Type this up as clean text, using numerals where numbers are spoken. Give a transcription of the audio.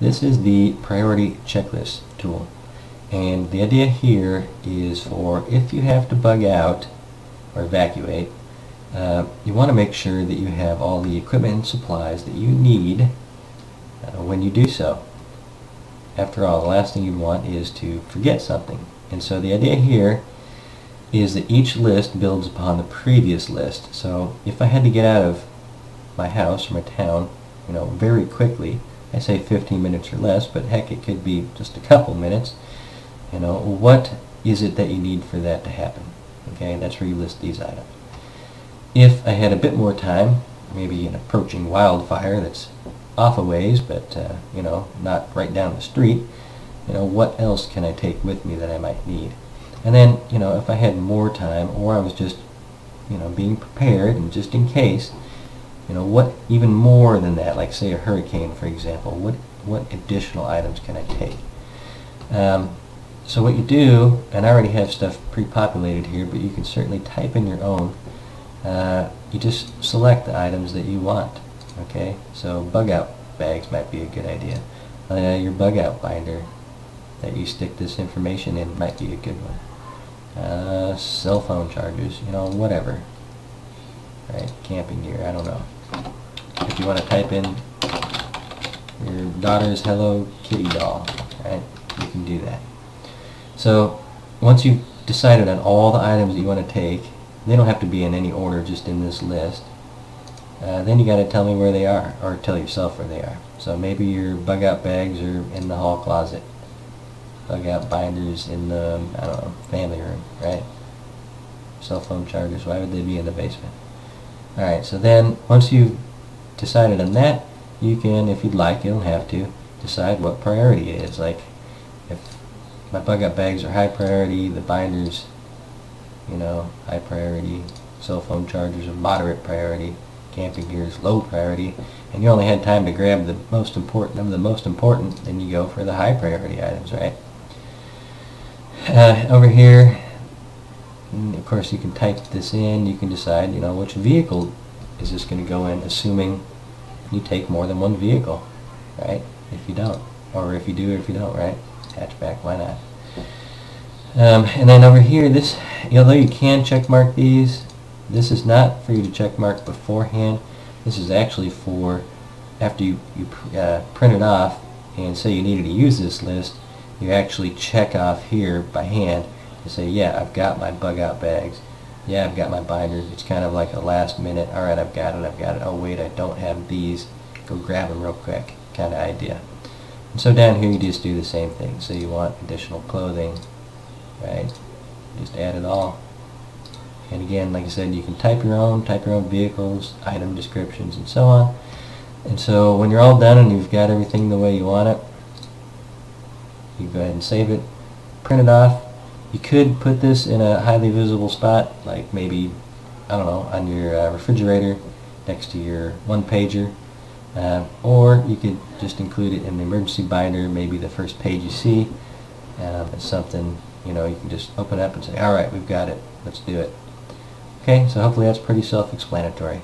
This is the priority checklist tool, and the idea here is for if you have to bug out or evacuate, you want to make sure that you have all the equipment and supplies that you need when you do so. After all, the last thing you want is to forget something. And so the idea here is that each list builds upon the previous list. So if I had to get out of my house or my town, very quickly, I say 15 minutes or less, but heck, it could be just a couple minutes. What is it that you need for that to happen? Okay, that's where you list these items. If I had a bit more time, maybe an approaching wildfire that's off a ways, but not right down the street, what else can I take with me that I might need? And then, if I had more time, or I was just, being prepared, and just in case, what even more than that, like say a hurricane, for example, what additional items can I take? So what you do, and I already have stuff pre-populated here, but you can certainly type in your own. You just select the items that you want. Okay, so bug out bags might be a good idea. Your bug out binder that you stick this information in might be a good one. Cell phone chargers, whatever. Right, camping gear, I don't know. If you want to type in your daughter's Hello Kitty doll, right, you can do that. So once you've decided on all the items that you want to take, they don't have to be in any order, just in this list. Then you got to tell me where they are, or tell yourself where they are. So maybe your bug out bags are in the hall closet. Bug out binders in the, I don't know, family room, right? Cell phone chargers, why would they be in the basement? Alright, so then once you've decided on that, you can, if you'd like, you don't have to, decide what priority it is. Like, if my bug out bags are high priority, the binders, high priority, cell phone chargers are moderate priority, camping gear is low priority, and you only had time to grab the most important of the most important, then you go for the high priority items, right? Over here, of course, you can type this in. You can decide, which vehicle is this going to go in, assuming you take more than one vehicle, right? If you don't, or if you do, or if you don't, right? Hatchback, why not? And then over here, this, although you can check mark these, this is not for you to check mark beforehand. This is actually for after you print it off and say you needed to use this list, you actually check off here by hand and say, yeah, I've got my bug out bags. Yeah, I've got my binders. It's kind of like a last minute, alright, I've got it. Oh wait, I don't have these. Go grab them real quick kind of idea. And so down here you just do the same thing. So you want additional clothing, right? Just add it all. And again, like I said, you can type your own vehicles, item descriptions, and so on. And so when you're all done and you've got everything the way you want it, you go ahead and save it, print it off. You could put this in a highly visible spot, like maybe, I don't know, on your refrigerator next to your one-pager. Or you could just include it in the emergency binder, maybe the first page you see. It's something, you can just open up and say, alright, we've got it, let's do it. Okay, so hopefully that's pretty self-explanatory.